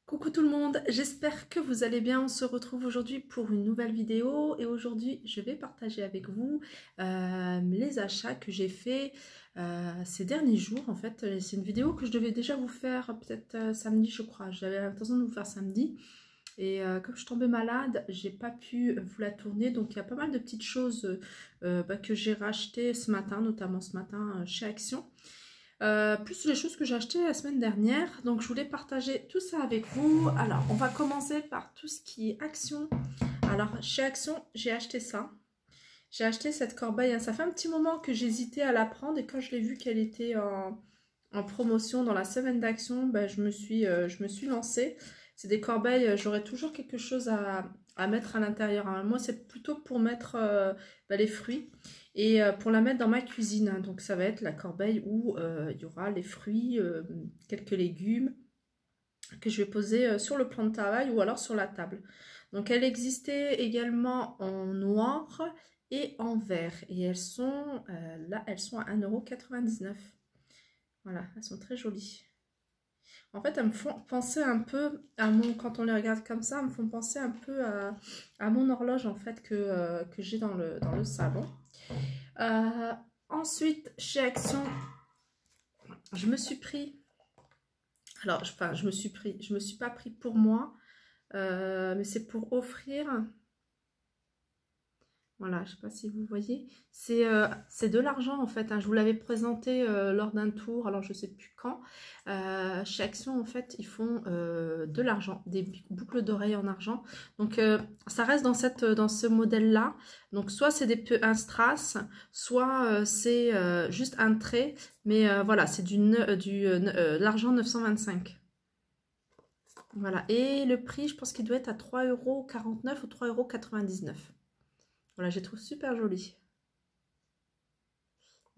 Coucou tout le monde, j'espère que vous allez bien. On se retrouve aujourd'hui pour une nouvelle vidéo et aujourd'hui je vais partager avec vous les achats que j'ai fait ces derniers jours. En fait, c'est une vidéo que je devais déjà vous faire peut-être samedi, je crois. J'avais l'intention de vous faire samedi et comme je tombais malade, j'ai pas pu vous la tourner. Donc il y a pas mal de petites choses que j'ai rachetées ce matin, notamment ce matin chez Action. Plus les choses que j'ai achetées la semaine dernière. Donc je voulais partager tout ça avec vous. Alors on va commencer par tout ce qui est Action. Alors chez Action j'ai acheté ça. J'ai acheté cette corbeille. Ça fait un petit moment que j'hésitais à la prendre. Et quand je l'ai vu qu'elle était en promotion dans la semaine d'Action, ben, je me suis lancée. C'est des corbeilles, j'aurai toujours quelque chose à mettre à l'intérieur. Hein. Moi c'est plutôt pour mettre les fruits. Et pour la mettre dans ma cuisine, hein, donc ça va être la corbeille où il y aura les fruits, quelques légumes que je vais poser sur le plan de travail ou alors sur la table. Donc elle existait également en noir et en vert. Et elles sont, là, elles sont à 1,99 €. Voilà, elles sont très jolies. En fait, elles me font penser un peu à mon, quand on les regarde comme ça, elles me font penser un peu à mon horloge en fait que j'ai dans le salon. Ensuite, chez Action, je me suis pris, alors, je me suis pas pris pour moi, mais c'est pour offrir. Voilà, je sais pas si vous voyez, c'est de l'argent en fait, hein. Je vous l'avais présenté lors d'un tour, alors je sais plus quand. Chez Action en fait, ils font de l'argent, des boucles d'oreilles en argent. Donc ça reste dans ce modèle-là. Donc soit c'est un strass, soit c'est juste un trait, mais voilà, c'est l'argent 925. Voilà, et le prix, je pense qu'il doit être à 3,49 € ou 3,99 €. Voilà, je les trouve super jolies.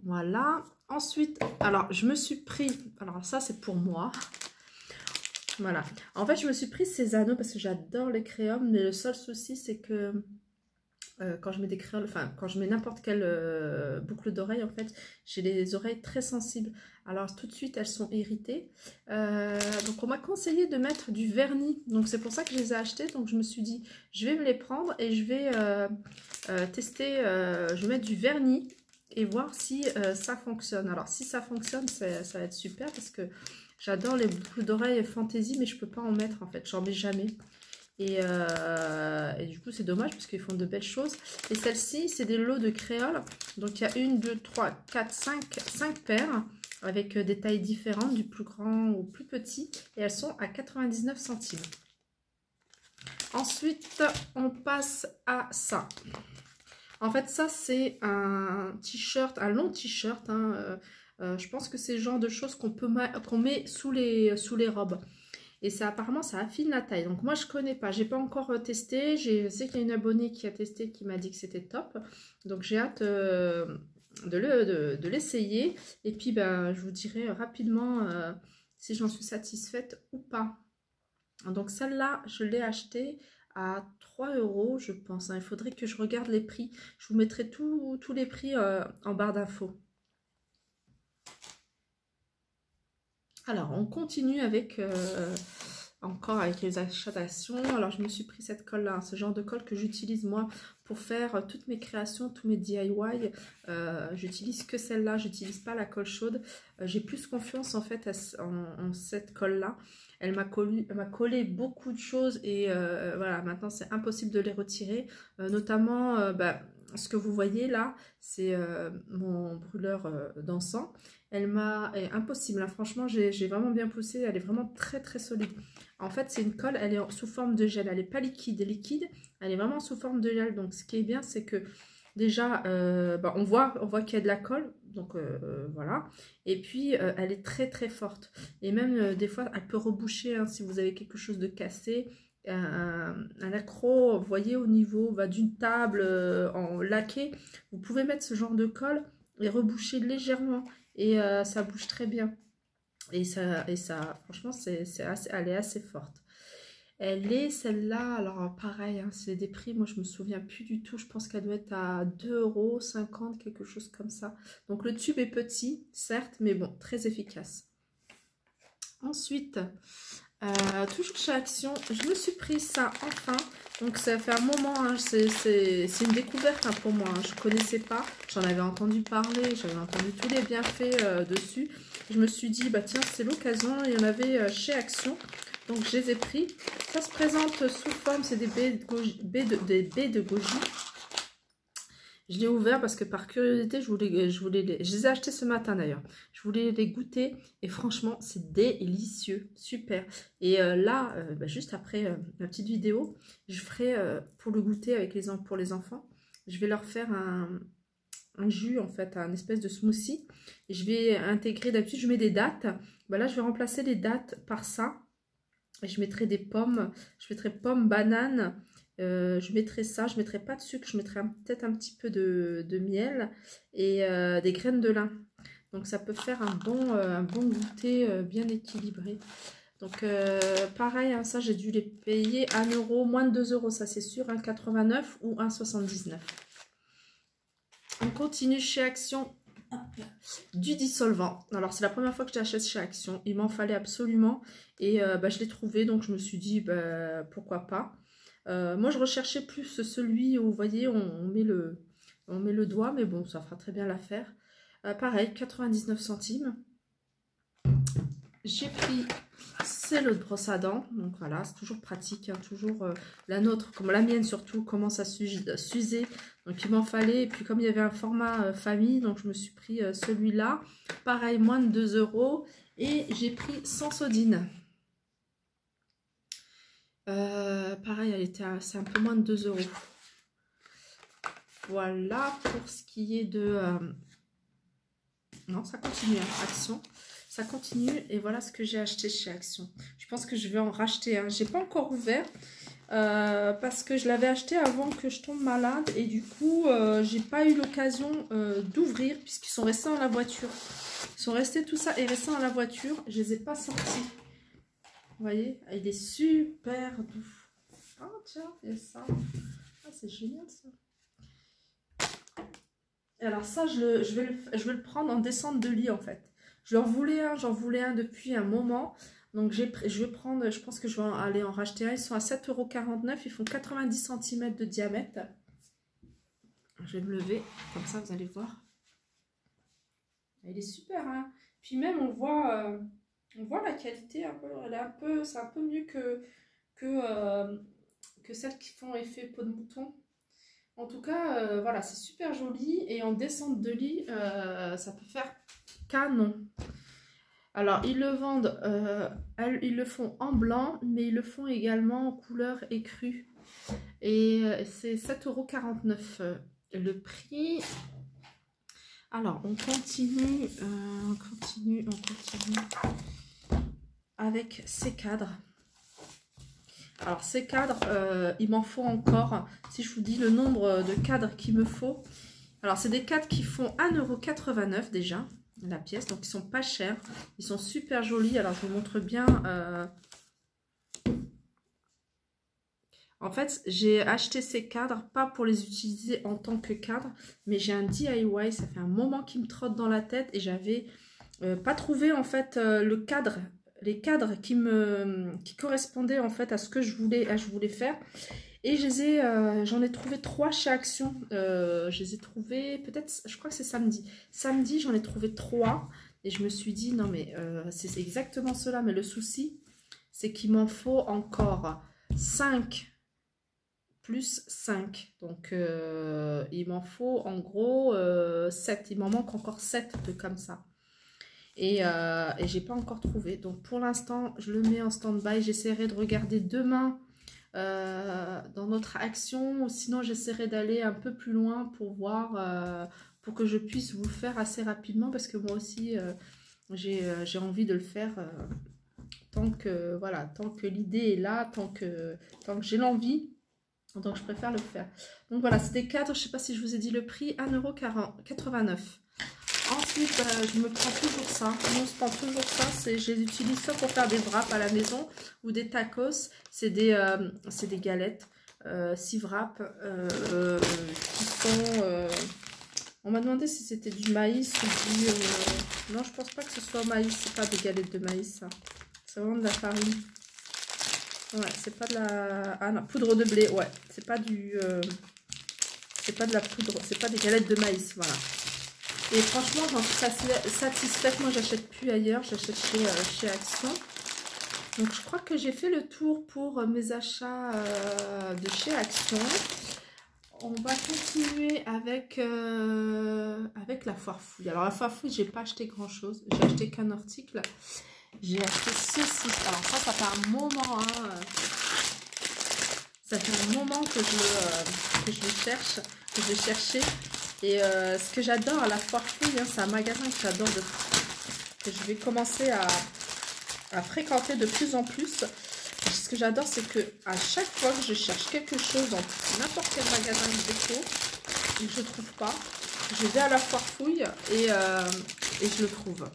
Voilà. Ensuite, alors, je me suis pris... Alors, ça, c'est pour moi. Voilà. En fait, je me suis pris ces anneaux parce que j'adore les crayons. Mais le seul souci, c'est que quand je mets des crayons... Enfin, quand je mets n'importe quelle boucle d'oreille, en fait, j'ai les oreilles très sensibles. Alors, tout de suite, elles sont irritées. Donc, on m'a conseillé de mettre du vernis. Donc, c'est pour ça que je les ai achetées. Donc, je me suis dit, je vais me les prendre et je vais... tester, je vais mettre du vernis et voir si ça fonctionne. Alors si ça fonctionne, ça va être super parce que j'adore les boucles d'oreilles fantaisie, mais je peux pas en mettre en fait, j'en mets jamais. Et du coup c'est dommage parce qu'ils font de belles choses. Et celle-ci c'est des lots de créoles, donc il y a 1, 2, 3, 4, 5 paires avec des tailles différentes, du plus grand au plus petit, et elles sont à 99 centimes. Ensuite, on passe à ça. En fait, ça, c'est un t-shirt, un long t-shirt. Hein, je pense que c'est le genre de choses qu'on met sous les robes. Et ça, apparemment, ça affine la taille. Donc, moi, je connais pas. J'ai pas encore testé. Je sais qu'il y a une abonnée qui a testé, qui m'a dit que c'était top. Donc, j'ai hâte de l'essayer. Et puis, ben, je vous dirai rapidement si j'en suis satisfaite ou pas. Donc celle-là, je l'ai achetée à 3 € je pense. Hein. Il faudrait que je regarde les prix. Je vous mettrai tous les prix en barre d'infos. Alors, on continue avec... encore avec les achats d'Action. Alors, je me suis pris cette colle-là, hein, ce genre de colle que j'utilise moi pour faire toutes mes créations, tous mes DIY. J'utilise que celle-là, j'utilise pas la colle chaude. J'ai plus confiance en fait en cette colle-là. Elle m'a collé beaucoup de choses et voilà, maintenant c'est impossible de les retirer. Notamment, ce que vous voyez là, c'est mon brûleur d'encens. Elle est impossible, hein. Franchement, j'ai vraiment bien poussé. Elle est vraiment très très solide. En fait, c'est une colle, elle est sous forme de gel. Elle n'est pas liquide, elle est vraiment sous forme de gel. Donc, ce qui est bien, c'est que déjà, on voit qu'il y a de la colle. Donc, voilà. Et puis, elle est très très forte. Et même, des fois, elle peut reboucher hein, si vous avez quelque chose de cassé. Un accro, vous voyez, au niveau d'une table en laqué, vous pouvez mettre ce genre de colle et reboucher légèrement. Et ça bouge très bien. Et ça franchement, elle est assez forte. Elle est celle-là, alors pareil, hein, c'est des prix, moi je me souviens plus du tout, je pense qu'elle doit être à 2,50 €, quelque chose comme ça. Donc le tube est petit, certes, mais bon, très efficace. Ensuite, Toujours chez Action, je me suis pris ça enfin. Donc ça fait un moment, hein, c'est une découverte hein, pour moi. Hein. Je ne connaissais pas, j'en avais entendu parler, j'avais entendu tous les bienfaits dessus. Je me suis dit, bah tiens, c'est l'occasion, il y en avait chez Action. Donc je les ai pris. Ça se présente sous forme, c'est des baies de goji. Je l'ai ouvert parce que par curiosité, je les ai achetés ce matin d'ailleurs. Je voulais les goûter et franchement, c'est délicieux, super. Et là, bah, juste après ma petite vidéo, je ferai pour le goûter avec pour les enfants. Je vais leur faire un jus en fait, un espèce de smoothie. Et je vais intégrer, d'habitude je mets des dattes. Bah, là, je vais remplacer les dattes par ça. Et je mettrai des pommes, je mettrai pommes, bananes. Je mettrai ça, je ne mettrai pas de sucre, je mettrai peut-être un petit peu de miel et des graines de lin. Donc ça peut faire un bon goûter bien équilibré. Donc pareil, hein, ça j'ai dû les payer 1 €, moins de 2 €, ça c'est sûr, 1,89 € ou 1,79 €. On continue chez Action. Du dissolvant. Alors c'est la première fois que j'achète chez Action, il m'en fallait absolument et bah, je l'ai trouvé, donc je me suis dit bah, pourquoi pas. Moi je recherchais plus celui où vous voyez on met le doigt, mais bon ça fera très bien l'affaire. Pareil, 99 centimes. J'ai pris c'est l'eau de brosse à dents, donc voilà, c'est toujours pratique, hein, toujours la nôtre, comme la mienne surtout, commence à s'user, donc il m'en fallait, et puis comme il y avait un format famille, donc je me suis pris celui-là, pareil, moins de 2 €, et j'ai pris Sensodyne. Pareil, c'est un peu moins de 2 €. Voilà, pour ce qui est de... Non, ça continue, hein, Action. Ça continue et voilà ce que j'ai acheté chez Action. Je pense que je vais en racheter un. J'ai pas encore ouvert parce que je l'avais acheté avant que je tombe malade et du coup j'ai pas eu l'occasion d'ouvrir puisqu'ils sont restés dans la voiture. Ils sont restés tout ça et restés dans la voiture. Je les ai pas sortis. Vous voyez, il est super doux. Ah tiens, il y a ça. Ah c'est génial ça. Et alors ça je vais le prendre en descente de lit en fait. J'en voulais un depuis un moment. Donc je vais prendre, je pense que je vais aller en racheter un. Ils sont à 7,49 €. Ils font 90 cm de diamètre. Je vais me lever, comme ça vous allez voir. Il est super, hein. Puis même on voit la qualité un peu. C'est un peu mieux que celles qui font effet peau de mouton. En tout cas, voilà, c'est super joli. Et en descente de lit, ça peut faire canon. Alors, ils le vendent, ils le font en blanc, mais ils le font également en couleur écrue. Et c'est 7,49 € le prix. Alors, on continue avec ces cadres. Alors, ces cadres, il m'en faut encore. Si je vous dis le nombre de cadres qu'il me faut. Alors, c'est des cadres qui font 1,89 € déjà, la pièce. Donc, ils sont pas chers. Ils sont super jolis. Alors, je vous montre bien. En fait, j'ai acheté ces cadres, pas pour les utiliser en tant que cadre, mais j'ai un DIY. Ça fait un moment qu'il me trotte dans la tête et j'avais pas trouvé, en fait, les cadres qui correspondaient, en fait, à ce que je voulais faire. Et j'en ai trouvé 3 chez Action. Je les ai trouvés, peut-être, je crois que c'est samedi. Samedi, j'en ai trouvé 3. Et je me suis dit, non mais c'est exactement cela. Mais le souci, c'est qu'il m'en faut encore 5 plus 5. Donc, il m'en faut en gros 7. Il m'en manque encore 7 de comme ça. Et j'ai pas encore trouvé. Donc, pour l'instant, je le mets en stand-by. J'essaierai de regarder demain dans notre Action, ou sinon j'essaierai d'aller un peu plus loin pour voir, pour que je puisse vous le faire assez rapidement, parce que moi aussi j'ai envie de le faire tant que l'idée est là, tant que j'ai l'envie, donc je préfère le faire. Donc voilà, c'est des cadres, je sais pas si je vous ai dit le prix, 1,89 €. Ensuite, je me prends toujours ça. On se prend toujours ça. Je les utilise soit pour faire des wraps à la maison ou des tacos. C'est des galettes 6 wraps qui sont... on m'a demandé si c'était du maïs ou du... non, je pense pas que ce soit maïs. C'est pas des galettes de maïs, ça. C'est vraiment de la farine. Ouais, c'est pas de la... Ah non, poudre de blé, ouais. C'est pas du... c'est pas de la poudre, c'est pas des galettes de maïs, voilà. Et franchement, j'en suis satisfaite. Moi, j'achète plus ailleurs, j'achète chez Action. Donc, je crois que j'ai fait le tour pour mes achats de chez Action. On va continuer avec, avec la foire fouille. Alors, la foire fouille, j'ai pas acheté grand-chose. J'ai acheté qu'un article. J'ai acheté ceci. Alors, ça fait un moment. Hein, ça fait un moment que je le cherche, que je cherchais. Et ce que j'adore à la foire fouille, hein, c'est un magasin que j'adore que je vais commencer à fréquenter de plus en plus. Ce que j'adore, c'est que à chaque fois que je cherche quelque chose dans n'importe quel magasin de déco et que je ne trouve pas, je vais à la foire fouille et je le trouve.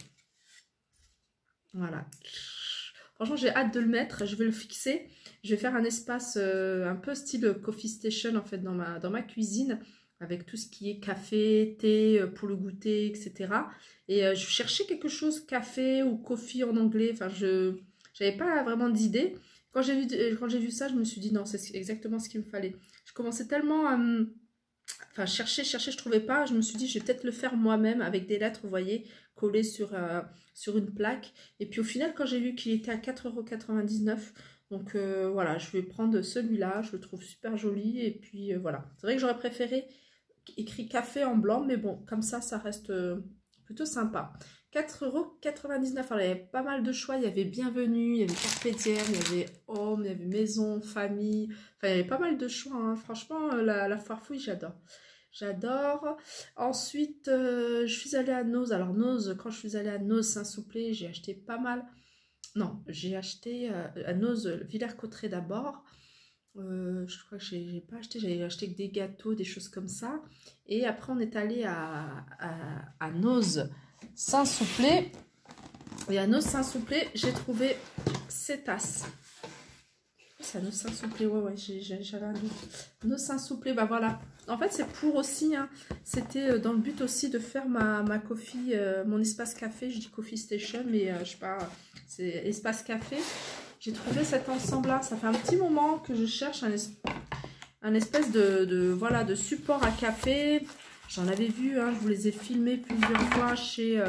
Voilà. Franchement, j'ai hâte de le mettre. Je vais le fixer. Je vais faire un espace un peu style coffee station en fait dans ma cuisine, avec tout ce qui est café, thé pour le goûter, etc. Et je cherchais quelque chose café ou coffee en anglais. Enfin, je n'avais pas vraiment d'idée. Quand j'ai vu ça, je me suis dit non, c'est exactement ce qu'il me fallait. Je commençais tellement à enfin, chercher, je trouvais pas. Je me suis dit, je vais peut-être le faire moi-même avec des lettres, vous voyez, collées sur une plaque. Et puis au final, quand j'ai vu qu'il était à 4,99 €, donc voilà, je vais prendre celui-là. Je le trouve super joli. Et puis voilà. C'est vrai que j'aurais préféré écrit café en blanc, mais bon, comme ça reste plutôt sympa. 4,99 €. Alors, il y avait pas mal de choix. Il y avait Bienvenue, il y avait Carpe Diem, il y avait Home, il y avait Maison, Famille. Enfin, il y avait pas mal de choix. Hein. Franchement, la foire fouille, j'adore. J'adore. Ensuite, je suis allée à Noz. Alors, Noz, quand je suis allée à Noz Saint-Souplé, j'ai acheté pas mal. Non, j'ai acheté à Noz Villers-Cotterêts d'abord. Je crois que j'ai pas acheté, j'avais acheté que des gâteaux, des choses comme ça. Et après, on est allé à Noz Saint-Souplé. Et à Noz Saint-Souplé, j'ai trouvé ces tasses. C'est à Noz Saint-Souplé, ouais, j'avais un doute. Noz Saint-Souplé, bah voilà. En fait, c'est pour aussi, hein, c'était dans le but aussi de faire ma coffee, mon espace café. Je dis coffee station, mais je sais pas, c'est espace café. J'ai trouvé cet ensemble-là. Ça fait un petit moment que je cherche un espèce voilà, de support à café. J'en avais vu, hein, je vous les ai filmés plusieurs fois chez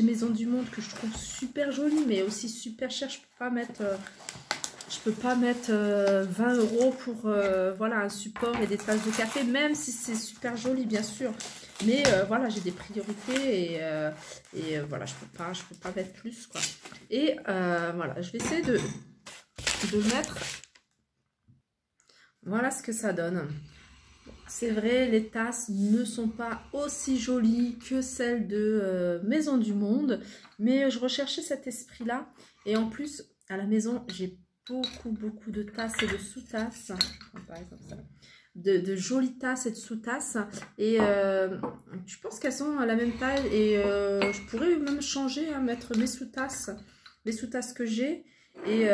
Maison du Monde, que je trouve super joli, mais aussi super cher. Je peux pas mettre 20 € pour voilà, un support et des tasses de café, même si c'est super joli, bien sûr. Mais voilà, j'ai des priorités et voilà, je peux pas mettre plus, quoi. Et voilà, je vais essayer de mettre. Voilà ce que ça donne. C'est vrai, les tasses ne sont pas aussi jolies que celles de Maison du Monde, mais je recherchais cet esprit-là. Et en plus, à la maison, j'ai beaucoup de tasses et de sous-tasses. Par exemple, ça. De jolies tasses et de sous-tasses. Et je pense qu'elles sont à la même taille. Et je pourrais même changer, hein, mettre mes sous-tasses que j'ai. Et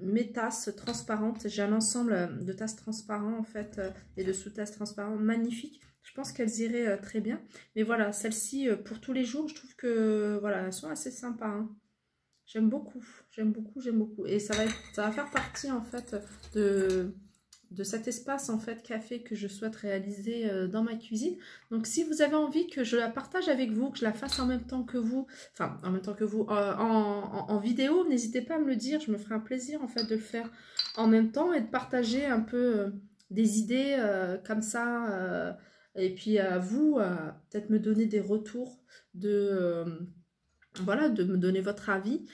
mes tasses transparentes. J'ai un ensemble de tasses transparentes en fait et de sous-tasses transparentes magnifiques. Je pense qu'elles iraient très bien. Mais voilà, celles-ci pour tous les jours, je trouve que voilà, elles sont assez sympas. Hein. J'aime beaucoup. Et ça va faire partie en fait de cet espace en fait café que je souhaite réaliser dans ma cuisine. Donc si vous avez envie que je la partage avec vous, que je la fasse en même temps que vous, enfin en même temps que vous en vidéo, n'hésitez pas à me le dire, je me ferai un plaisir en fait de le faire en même temps et de partager un peu des idées comme ça et puis à vous peut-être me donner des retours voilà, de me donner votre avis.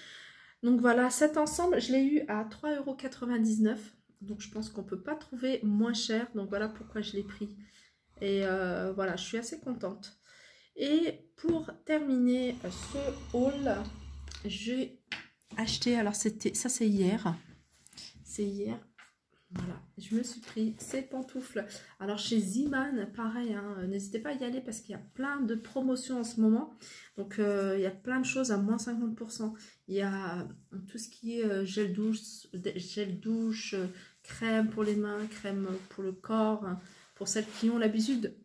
Donc voilà, cet ensemble, je l'ai eu à 3,99 €. Donc je pense qu'on ne peut pas trouver moins cher. Donc voilà pourquoi je l'ai pris. Et voilà, je suis assez contente. Et pour terminer ce haul, j'ai acheté, alors ça c'est hier. C'est hier. Voilà, je me suis pris ces pantoufles. Alors chez Ziman, pareil, hein, n'hésitez pas à y aller parce qu'il y a plein de promotions en ce moment. Donc il y a plein de choses à moins 50%. Il y a tout ce qui est gel douche, crème pour les mains, crème pour le corps. Hein, pour celles qui ont l'habitude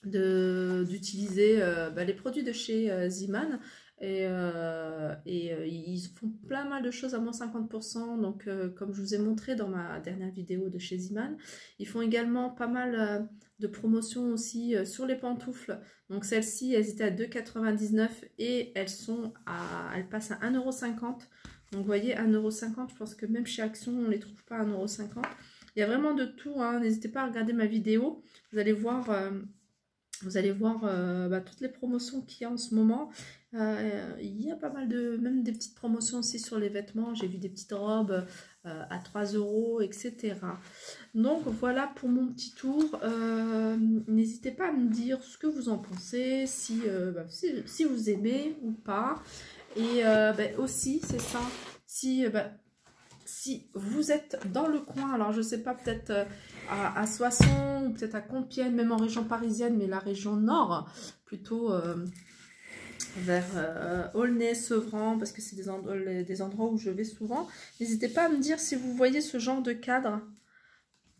d'utiliser les produits de chez Ziman. Ils font plein mal de choses à moins 50%. Donc comme je vous ai montré dans ma dernière vidéo de chez Ziman, ils font également pas mal de promotions aussi sur les pantoufles. Donc celles-ci, elles étaient à 2,99 et elles passent à 1,50 €. Donc vous voyez, 1,50 €, je pense que même chez Action, on ne les trouve pas à 1,50 €. Il y a vraiment de tout, hein. N'hésitez pas à regarder ma vidéo. Vous allez voir, toutes les promotions qu'il y a en ce moment. Il y a pas mal même des petites promotions aussi sur les vêtements. J'ai vu des petites robes à 3 €, etc. Donc voilà pour mon petit tour. N'hésitez pas à me dire ce que vous en pensez, si vous aimez ou pas. Et aussi, c'est ça, si vous êtes dans le coin, alors je sais pas, peut-être à Soissons, ou peut-être à Compiègne, même en région parisienne, mais la région nord, plutôt vers Aulnay, Sevran, parce que c'est des endroits où je vais souvent. N'hésitez pas à me dire si vous voyez ce genre de cadre,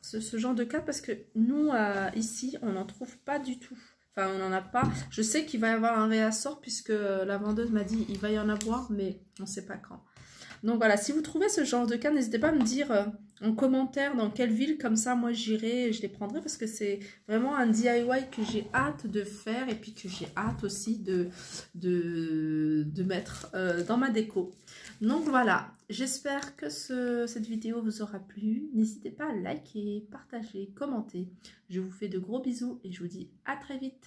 ce genre de cadre, parce que nous, ici, on n'en trouve pas du tout. Enfin, on n'en a pas. Je sais qu'il va y avoir un réassort, puisque la vendeuse m'a dit il va y en avoir, mais on ne sait pas quand. Donc voilà, si vous trouvez ce genre de cadre, n'hésitez pas à me dire en commentaire dans quelle ville, comme ça moi j'irai et je les prendrai, parce que c'est vraiment un DIY que j'ai hâte de faire et puis que j'ai hâte aussi de mettre dans ma déco. Donc voilà, j'espère que cette vidéo vous aura plu. N'hésitez pas à liker, partager, commenter. Je vous fais de gros bisous et je vous dis à très vite.